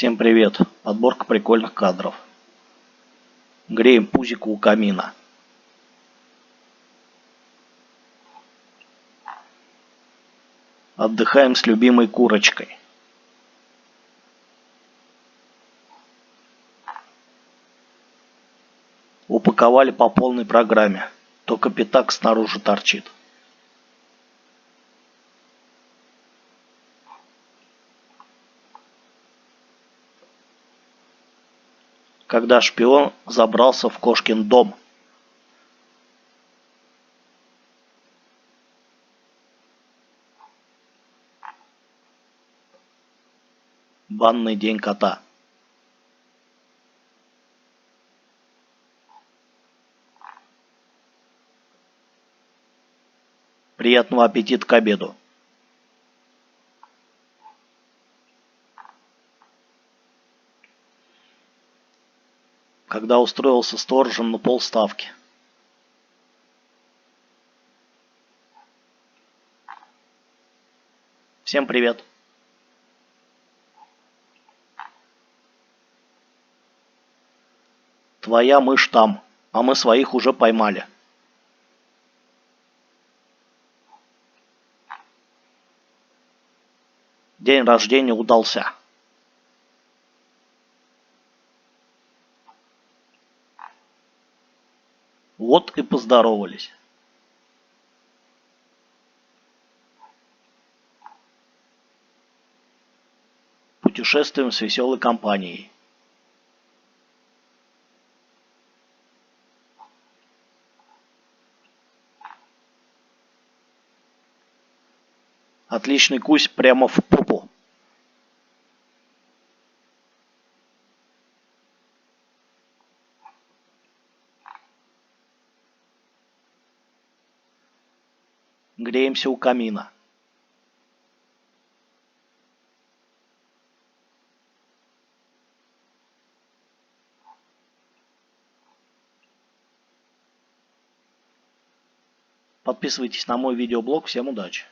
Всем привет! Подборка прикольных кадров. Греем пузику у камина. Отдыхаем с любимой курочкой. Упаковали по полной программе. Только пятак снаружи торчит. Когда шпион забрался в кошкин дом. Банный день кота. Приятного аппетита к обеду. Когда устроился сторожем на полставки. Всем привет! Твоя мышь там, а мы своих уже поймали. День рождения удался. Вот и поздоровались. Путешествуем с веселой компанией. Отличный кусь прямо в попу. Греемся у камина. Подписывайтесь на мой видеоблог. Всем удачи!